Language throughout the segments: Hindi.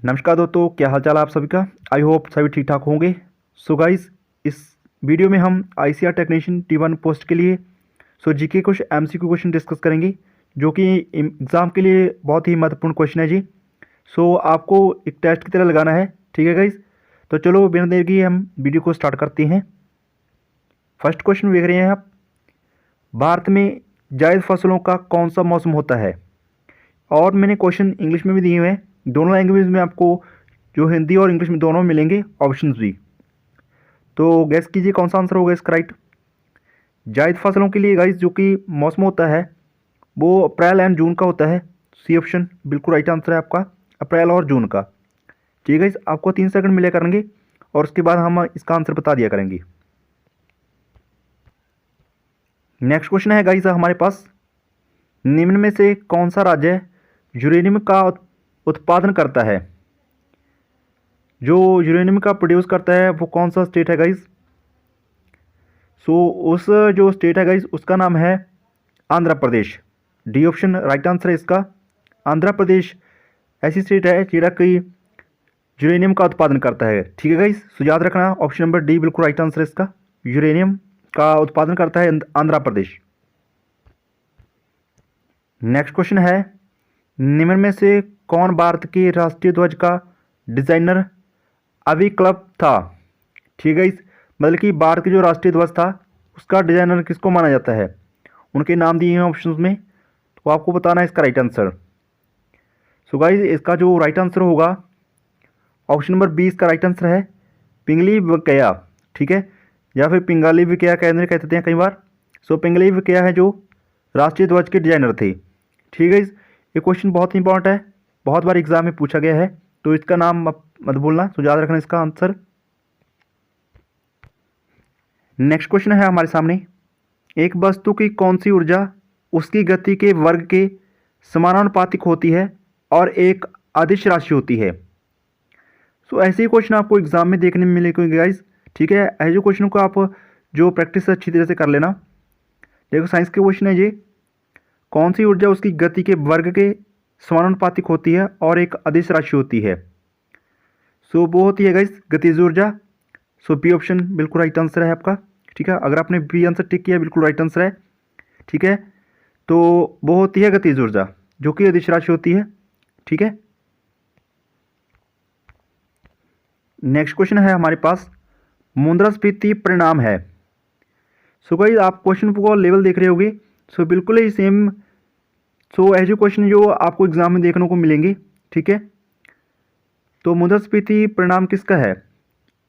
नमस्कार दोस्तों, क्या हाल चाल है आप सभी का। आई होप सभी ठीक ठाक होंगे। सो गाइस, इस वीडियो में हम आईसीआर टेक्नीशियन T1 पोस्ट के लिए जीके कुछ एमसीक्यू क्वेश्चन डिस्कस करेंगे, जो कि एग्ज़ाम के लिए बहुत ही महत्वपूर्ण क्वेश्चन है जी। आपको एक टेस्ट की तरह लगाना है, ठीक है गाइस। तो चलो बिना देर किए हम वीडियो को स्टार्ट करते हैं। फर्स्ट क्वेश्चन देख रहे हैं आप, भारत में जायद फसलों का कौन सा मौसम होता है। और मैंने क्वेश्चन इंग्लिश में भी दिए हुए हैं, दोनों लैंग्वेज में आपको जो हिंदी और इंग्लिश में दोनों मिलेंगे ऑप्शंस भी। तो गैस कीजिए कौन सा आंसर होगा इसका राइट। जायद फसलों के लिए गाइस जो कि मौसम होता है वो अप्रैल एंड जून का होता है। सी ऑप्शन बिल्कुल राइट आंसर है आपका, अप्रैल और जून का। ठीक है गाइस, आपको 3 सेकंड मिले करेंगे और उसके बाद हम इसका आंसर बता दिया करेंगे। नेक्स्ट क्वेश्चन है गाइस हमारे पास, निम्न में से कौन सा राज्य यूरेनियम का उत्पादन करता है। जो यूरेनियम का प्रोड्यूस करता है वो कौन सा स्टेट है गाइस। उस जो स्टेट है गाइस उसका नाम है Andhra Pradesh. D option right answer है इसका। आंध्र प्रदेश ऐसी स्टेट है जिसका कि यूरेनियम का उत्पादन करता है। ठीक है गाइस, सो याद रखना ऑप्शन नंबर डी बिल्कुल राइट आंसर है इसका। यूरेनियम का उत्पादन करता है आंध्र प्रदेश। नेक्स्ट क्वेश्चन है, निम्न में से कौन भारत के राष्ट्रीय ध्वज का डिजाइनर अविक्लब था। ठीक है, मतलब कि भारत के जो राष्ट्रीय ध्वज था उसका डिजाइनर किसको माना जाता है। उनके नाम दिए हैं ऑप्शंस में, तो आपको बताना है इसका राइट आंसर। सो गाइस, इसका जो राइट आंसर होगा ऑप्शन नंबर 20 का राइट आंसर है पिंगली वकैया। ठीक है, या फिर पिंगाली वकैया कहते हैं कई बार। पिंगली वकैया है जो राष्ट्रीय ध्वज के डिजाइनर थे। ठीक है, ये क्वेश्चन बहुत इंपॉर्टेंट है, बहुत बार एग्जाम में पूछा गया है, तो इसका नाम मत भूलना, तो याद रखना इसका आंसर। नेक्स्ट क्वेश्चन है हमारे सामने, एक वस्तु की कौन सी ऊर्जा उसकी गति के वर्ग के समानुपातिक होती है और एक अदिश राशि होती है। ऐसे ही क्वेश्चन आपको एग्जाम में देखने में मिलेंगे गाइस। ठीक है, ऐसे क्वेश्चन को आप जो प्रैक्टिस अच्छी तरह से कर लेना। देखो साइंस के क्वेश्चन है ये, कौन सी ऊर्जा उसकी गति के वर्ग के समानुपातिक होती है और एक अदिश राशि होती है। वो होती है गाइस गतिज ऊर्जा। बी ऑप्शन बिल्कुल राइट आंसर है आपका। ठीक है, अगर आपने बी आंसर टिक किया बिल्कुल राइट आंसर है। ठीक है, तो वो होती है गतिज ऊर्जा जो कि अदिश राशि होती है। ठीक है, नेक्स्ट क्वेश्चन है हमारे पास, मुद्रास्फीति परिणाम है। गाइस, आप क्वेश्चन को लेवल देख रहे होगे, बिल्कुल ही सेम। ऐसे क्वेश्चन जो आपको एग्जाम में देखने को मिलेंगे। ठीक है, तो मुद्रास्फीति परिणाम किसका है,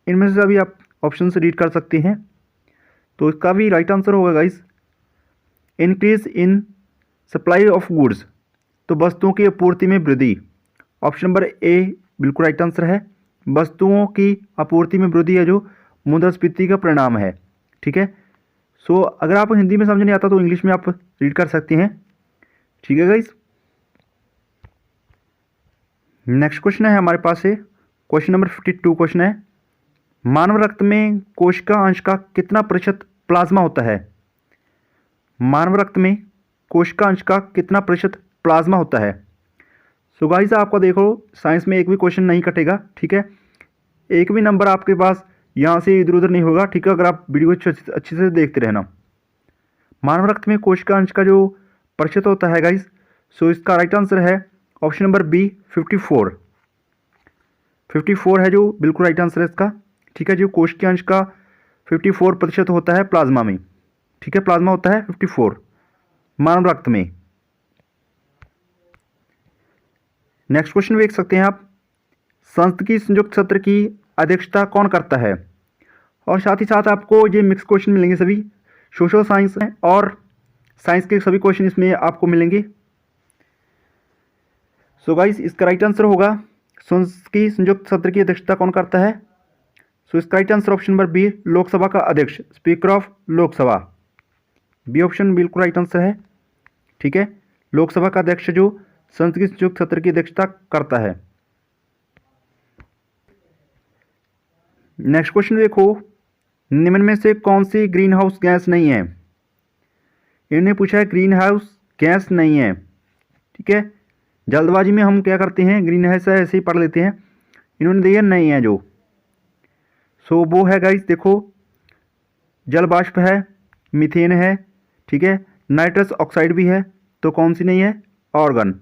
इनमें से सभी आप ऑप्शन से रीड कर सकते हैं। तो इसका भी राइट आंसर होगा guys increase in supply of goods, तो वस्तुओं की आपूर्ति में वृद्धि। ऑप्शन नंबर ए बिल्कुल राइट आंसर है, वस्तुओं की आपूर्ति में वृद्धि है जो मुद्रास्फीति का परिणाम है। ठीक है, अगर आपको हिंदी में समझ नहीं आता तो इंग्लिश में आप रीड कर सकते हैं। ठीक है गाइस, नेक्स्ट क्वेश्चन है हमारे पास है क्वेश्चन नंबर 52 क्वेश्चन है, मानव रक्त में कोशिका अंश का कितना प्रतिशत प्लाज्मा होता है। मानव रक्त में कोशिका अंश का कितना प्रतिशत प्लाज्मा होता है। गाइस, आपको देखो साइंस में एक भी क्वेश्चन नहीं कटेगा। ठीक है, एक भी नंबर आपके पास यहाँ से इधर उधर नहीं होगा। ठीक है, अगर आप वीडियो अच्छे से देखते रहना। मानव रक्त में कोशिका अंश का जो प्रतिशत होता है गाइस, इसका राइट आंसर है ऑप्शन नंबर बी 54। 54 है जो बिल्कुल राइट आंसर है इसका। ठीक है, जो कोशिका अंश का 54% होता है प्लाज्मा में। ठीक है, प्लाज्मा होता है 54 मानव रक्त में। नेक्स्ट क्वेश्चन देख सकते हैं आप, संस्थानिक संयुक्त सत्र की अध्यक्षता कौन करता है। और साथ ही साथ आपको ये मिक्स क्वेश्चन मिलेंगे, सभी सोशल साइंस और साइंस के सभी क्वेश्चन इसमें आपको मिलेंगे। गाइस, इसका राइट आंसर होगा संस्थानिक संयुक्त सत्र की अध्यक्षता कौन करता है। इसका right answer option number B Lok Sabha का अध्यक्ष, speaker of Lok Sabha. B option बिल्कुल राइट आंसर है। ठीक है, लोकसभा का अध्यक्ष जो संसदीय संयुक्त सत्र की अध्यक्षता करता है। नेक्स्ट क्वेश्चन देखो, निम्न में से कौन सी ग्रीन हाउस गैस नहीं है। इन्होंने पूछा है ग्रीन हाउस गैस नहीं है। ठीक है, जल्दबाजी में हम क्या करते हैं, ग्रीन हाउस है ऐसे ही पढ़ लेते हैं, इन्होंने दिया नहीं है जो। सो वो है गाइस, देखो जल बाष्प है, मीथेन है, ठीक है, नाइट्रस ऑक्साइड भी है, तो कौन सी नहीं है, ऑर्गन।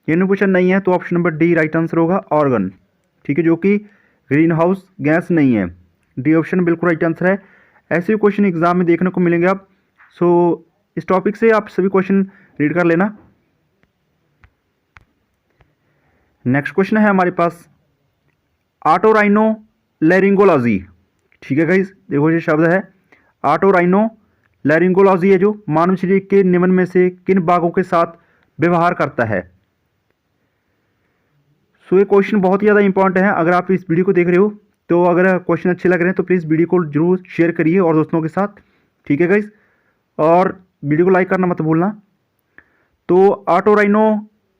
इन्होंने पूछा नहीं है तो option number D right answer होगा, ऑर्गन, ठीक है, जो कि ग्रीन हाउस गैस नहीं है। डी ऑप्शन बिल्कुल राइट आंसर है। ऐसे क्वेश्चन एग्जाम में देखने को मिलेंगे आप। सो इस टॉपिक से आप सभी क्वेश्चन रीड कर लेना। नेक्स्ट क्वेश्चन है हमारे पास ऑटोराइनो लैरिंगोलॉजी, ठीक है गाइस, देखो ये शब्द है ऑटोराइनो लैरिंगोलॉजी है जो मानव शरीर के निम्न में से किन भागों के साथ व्यवहार करता है। सो ये क्वेश्चन बहुत ही ज़्यादा इंपॉर्टेंट है। अगर आप इस वीडियो को देख रहे हो तो अगर क्वेश्चन अच्छे लग रहे हैं तो प्लीज़ वीडियो को जरूर शेयर करिए और दोस्तों के साथ, ठीक है गाइस, और वीडियो को लाइक करना मत भूलना। तो ऑटोराइनो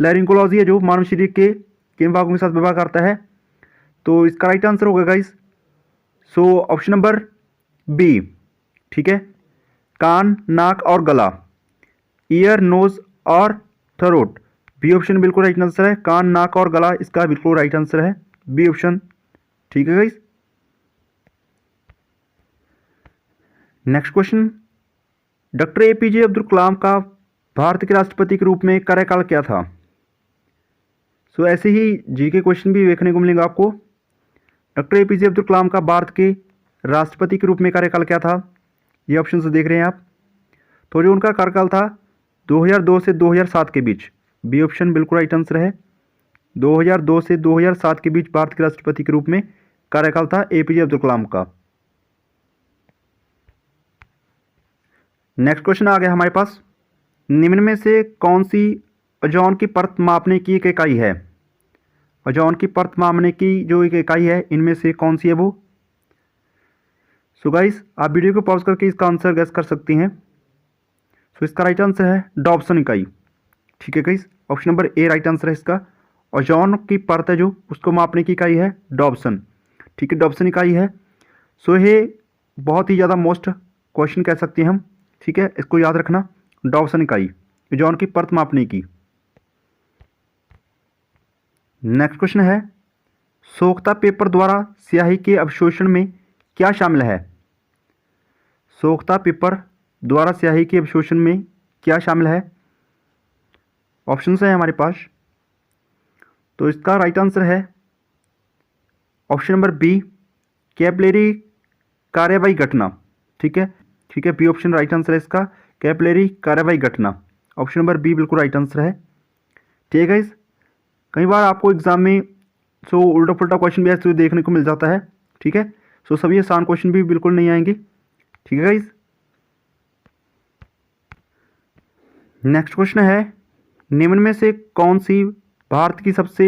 लैरिंगोलॉजी है जो मानव शरीर के किन भागों के साथ व्यवहार करता है, तो इसका राइट आंसर होगा guys, so option number B, ठीक है, कान, नाक और गला, ईयर, नोज और थ्रोट। बी ऑप्शन बिल्कुल राइट आंसर है, कान, नाक और गला इसका बिल्कुल राइट आंसर है, बी ऑप्शन, ठीक है guys. Next question, doctor APJ Abdul Kalam का भारत के राष्ट्रपति के रूप में कार्यकाल क्या था। सो ऐसे ही जी के क्वेश्चन भी देखने को मिलेंगे आपको। डॉक्टर एपीजे अब्दुल कलाम का भारत के राष्ट्रपति के रूप में कार्यकाल क्या था, ये ऑप्शन से देख रहे हैं आप। तो जो उनका कार्यकाल था 2002 से 2007 के बीच, बी ऑप्शन बिल्कुल राइट आंसर है, 2002 से 2007 के बीच भारत के राष्ट्रपति के रूप में कार्यकाल था एपीजे अब्दुल कलाम का। नेक्स्ट क्वेश्चन आ गया हमारे पास, निम्न में से कौन सी ओजोन की परत मापने की एक इकाई है। ओजोन की परत मापने की जो एक इकाई है इनमें से कौन सी है वो। सो गाइस आप वीडियो को पॉज करके इसका आंसर गैस कर सकती हैं। सो इसका राइट आंसर है डॉप्सन इकाई, ठीक है guys, option number A right answer है इसका। ओजोन की परत है जो उसको मापने की इकाई है डॉप्सन, ठीक है, डॉप्सन इकाई है। सो ये बहुत ही ज़्यादा मोस्ट क्वेश्चन कह सकते हैं हम, ठीक है, इसको याद रखना, डॉप्सन इकाई ओजोन की परत मापने की। नेक्स्ट क्वेश्चन है, सोखता पेपर द्वारा स्याही के अवशोषण में क्या शामिल है। सोखता पेपर द्वारा स्याही के अवशोषण में क्या शामिल है, ऑप्शन है हमारे पास। तो इसका राइट आंसर है ऑप्शन नंबर बी, कैपिलरी कार्यवाही घटना, ठीक है, ठीक है, बी ऑप्शन राइट आंसर है इसका, कैपिलरी कार्यवाही घटना, ऑप्शन नंबर बी बिल्कुल राइट आंसर है, ठीक है। कई बार आपको एग्जाम में उल्टा पुल्टा क्वेश्चन भी ऐसे देखने को मिल जाता है, ठीक है। सभी आसान क्वेश्चन भी बिल्कुल नहीं आएंगे, ठीक है गाइस। नेक्स्ट क्वेश्चन है, निम्न में से कौन सी भारत की सबसे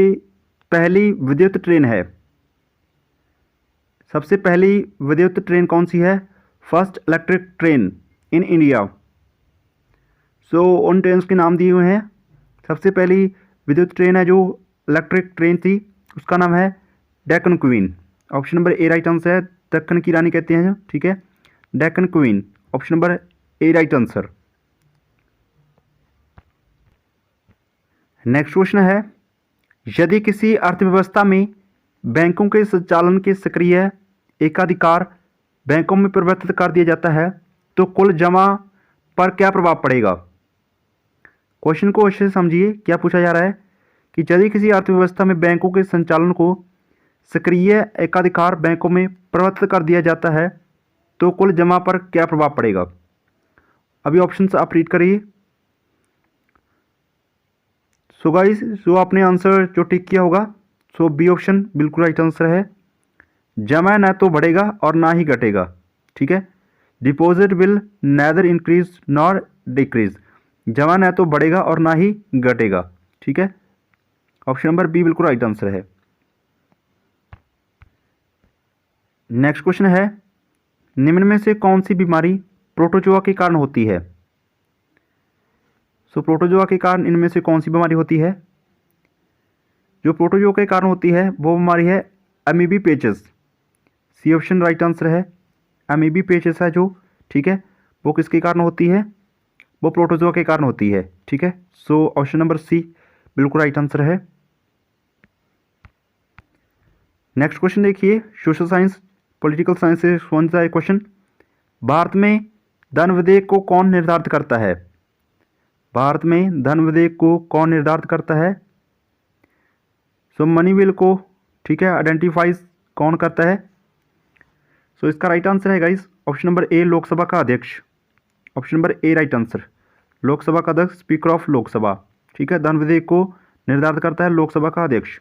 पहली विद्युत ट्रेन है। सबसे पहली विद्युत ट्रेन कौन सी है, first electric train in India. उन ट्रेन के नाम दिए हुए हैं। सबसे पहली विद्युत ट्रेन है जो इलेक्ट्रिक ट्रेन थी उसका नाम है Deccan queen, option number A right answer है, दक्कन की रानी कहते हैं, ठीक है, Deccan queen, option number A right answer. Next question है, यदि किसी अर्थव्यवस्था में बैंकों के संचालन के सक्रिय एकाधिकार बैंकों में परिवर्तित कर दिया जाता है तो कुल जमा पर क्या प्रभाव पड़ेगा। क्वेश्चन को अच्छे से समझिए, क्या पूछा जा रहा है कि यदि किसी अर्थव्यवस्था में बैंकों के संचालन को सक्रिय एकाधिकार बैंकों में परिवर्तित कर दिया जाता है तो कुल जमा पर क्या प्रभाव पड़ेगा। अभी ऑप्शंस आप रीड करिए। सो गाइस जो आपने आंसर जो टिक किया होगा, सो बी ऑप्शन बिल्कुल राइट आंसर है, जमा ना तो बढ़ेगा और ना ही घटेगा, ठीक है, deposit will neither increase nor decrease, जमा ना तो बढ़ेगा और ना ही घटेगा, ठीक है, ऑप्शन नंबर बी बिल्कुल राइट आंसर है। नेक्स्ट क्वेश्चन है, निम्न में से कौन सी बीमारी प्रोटोजोआ के कारण होती है। प्रोटोजोआ के कारण इनमें से कौन सी बीमारी होती है। जो प्रोटोजोआ के कारण होती है वो बीमारी है अमीबी पेचेस, सी ऑप्शन राइट आंसर है, अमीबी पेचेस है जो, ठीक है, वो किसके कारण होती है, वो प्रोटोजोआ के कारण होती है, ठीक है। ऑप्शन नंबर सी बिल्कुल राइट आंसर है। नेक्स्ट क्वेश्चन देखिए, सोशल साइंस पॉलिटिकल साइंस से कौन सा है क्वेश्चन। भारत में धन विधेयक को कौन निर्धारित करता है। भारत में धन विधेयक को कौन निर्धारित करता है। सो मनी बिल को, ठीक है, आइडेंटिफाइज कौन करता है। सो इसका राइट आंसर है guys option number A, Lok Sabha का अध्यक्ष। Option number A right answer, Lok Sabha का अध्यक्ष, स्पीकर ऑफ लोकसभा, ठीक है। धन विधेयक को निर्धारित करता है लोकसभा का अध्यक्ष।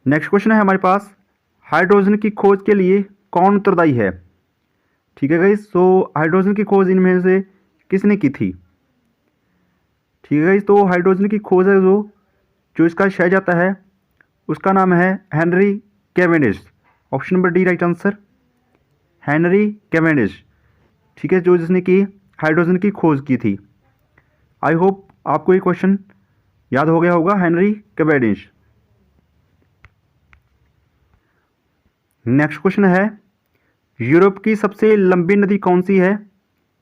नेक्स्ट क्वेश्चन है हमारे पास, हाइड्रोजन की खोज के लिए कौन उत्तरदायी है। ठीक है गाइस, सो हाइड्रोजन की खोज इनमें से किसने की थी। ठीक है गाइस, तो हाइड्रोजन की खोज है जो इसका श्रेय जाता है उसका नाम है Henry Cavendish. Option number D right answer, Henry Cavendish, ठीक है, जो जिसने की हाइड्रोजन की खोज की थी। आई होप आपको ये क्वेश्चन याद हो गया होगा, हेनरी कैवेंडिश। नेक्स्ट क्वेश्चन है, यूरोप की सबसे लंबी नदी कौन सी है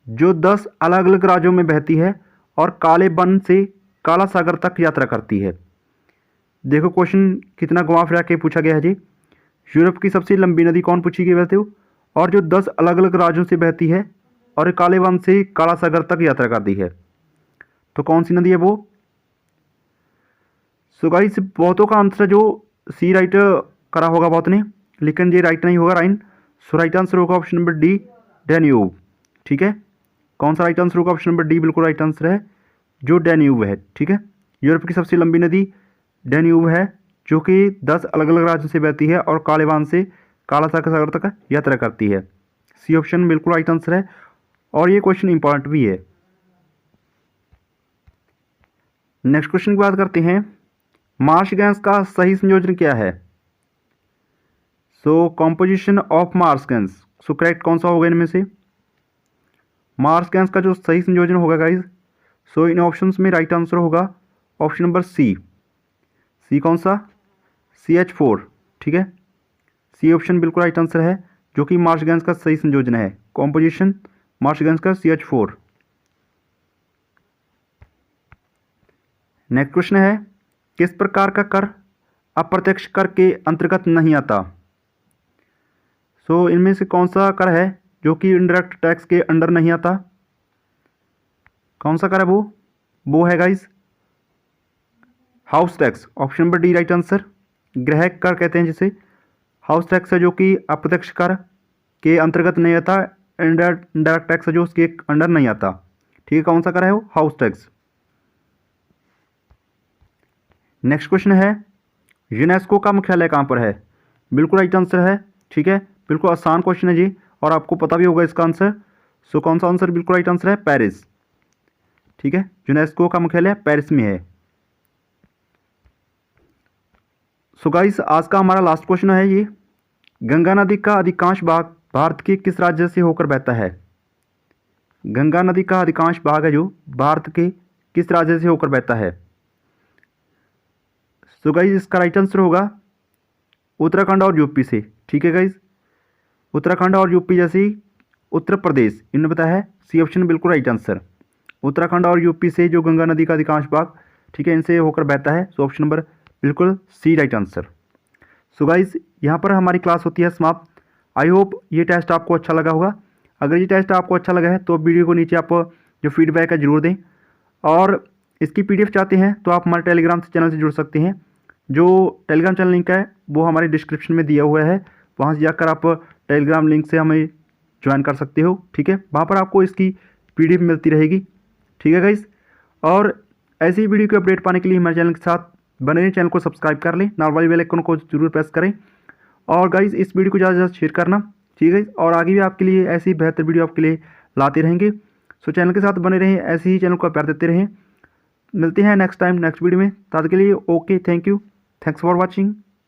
जो 10 अलग अलग राज्यों में बहती है और काले बन से काला सागर तक यात्रा करती है। देखो क्वेश्चन कितना घुमा फिरा के पूछा गया है जी। यूरोप की सबसे लंबी नदी कौन पूछी गई वैसे हो, और जो 10 अलग अलग राज्यों से बहती है और काले वन से काला सागर तक यात्रा करती है, तो कौन सी नदी है वो। सो गाइस, बहुतों का आंसर जो सी राइट करा होगा बहुत ने, लेकिन ये राइट नहीं होगा राइन। सो राइट आंसर होगा ऑप्शन नंबर डी, डैन्यूब, ठीक है। कौन सा राइट आंसर होगा, ऑप्शन नंबर डी बिल्कुल राइट आंसर है, जो डैन्यूब है, ठीक है। यूरोप की सबसे लंबी नदी डैन्यूब है, जो कि 10 अलग अलग राज्यों से बहती है और काले बांध से काला सागर तक यात्रा करती है। सी ऑप्शन बिल्कुल राइट आंसर है, और ये क्वेश्चन इंपॉर्टेंट भी है। नेक्स्ट क्वेश्चन की बात करते हैं, मार्स गैस का सही संयोजन क्या है। So composition of marsh gas, so correct कौन सा होगा इनमें से। मार्स गैस का जो सही संयोजन होगा गाइज, सो इन ऑप्शंस में राइट आंसर होगा ऑप्शन नंबर सी। सी कौन सा, CH4, ठीक है। सी ऑप्शन बिल्कुल राइट आंसर है, जो कि मार्स गैस का सही संयोजन है, कॉम्पोजिशन मार्स गैस का CH4। नेक्स्ट क्वेश्चन है, किस प्रकार का कर अप्रत्यक्ष कर के अंतर्गत नहीं आता। सो इनमें से कौन सा कर है जो कि इनडायरेक्ट टैक्स के अंडर नहीं आता। कौन सा कर है वो है guys house tax. Option number D right answer, गृह कर कहते हैं जिसे। हाउस टैक्स है जो कि अप्रत्यक्ष कर के अंतर्गत नहीं आता, इनडायरेक्ट टैक्स है जो उसके अंडर नहीं आता, ठीक है। कौन सा कर है वो, हाउस टैक्स। नेक्स्ट क्वेश्चन है, यूनेस्को का मुख्यालय कहाँ पर है। बिल्कुल राइट आंसर है, ठीक है। बिल्कुल आसान क्वेश्चन है जी, और आपको पता भी होगा इसका आंसर। सो कौन सा आंसर बिल्कुल राइट आंसर है, पेरिस, ठीक है। यूनेस्को का मुख्यालय पेरिस में है। सो गाइस, आज का हमारा लास्ट क्वेश्चन है ये, गंगा नदी का अधिकांश भाग भारत के किस राज्य से होकर बहता है। गंगा नदी का अधिकांश भाग है जो भारत के किस राज्य से होकर बहता है। सो गाइस, इसका राइट आंसर होगा उत्तराखंड और यूपी से, ठीक है गाइस। उत्तराखंड और यूपी जैसे उत्तर प्रदेश, इन्होंने बताया है। सी ऑप्शन बिल्कुल राइट आंसर, उत्तराखंड और यूपी से जो गंगा नदी का अधिकांश भाग, ठीक है, इनसे होकर बहता है। सो ऑप्शन नंबर बिल्कुल सी राइट आंसर। सो गाइस, यहाँ पर हमारी क्लास होती है समाप्त। आई होप ये टेस्ट आपको अच्छा लगा होगा। अगर ये टेस्ट आपको अच्छा लगा है तो वीडियो को नीचे आप जो फीडबैक है ज़रूर दें, और इसकी PDF चाहते हैं तो आप हमारे टेलीग्राम चैनल से जुड़ सकते हैं। जो टेलीग्राम चैनल लिंक है वो हमारे डिस्क्रिप्शन में दिया हुआ है, वहाँ से जाकर आप टेलीग्राम लिंक से हमें ज्वाइन कर सकते हो, ठीक है। वहाँ पर आपको इसकी PDF मिलती रहेगी, ठीक है गाइस। और ऐसी वीडियो की अपडेट पाने के लिए हमारे चैनल के साथ बने रहें, चैनल को सब्सक्राइब कर लें, नाल वाली बेल आइकन को जरूर प्रेस करें, और गाइस इस वीडियो को ज़्यादा से ज़्यादा शेयर करना, ठीक है। और आगे भी आपके लिए ऐसी बेहतर वीडियो आपके लिए लाते रहेंगे। सो चैनल के साथ बने रहें, ऐसे ही चैनल को प्यार देते रहें। मिलते हैं नेक्स्ट टाइम नेक्स्ट वीडियो में, तब तक के लिए okay, thank you, thanks for watching.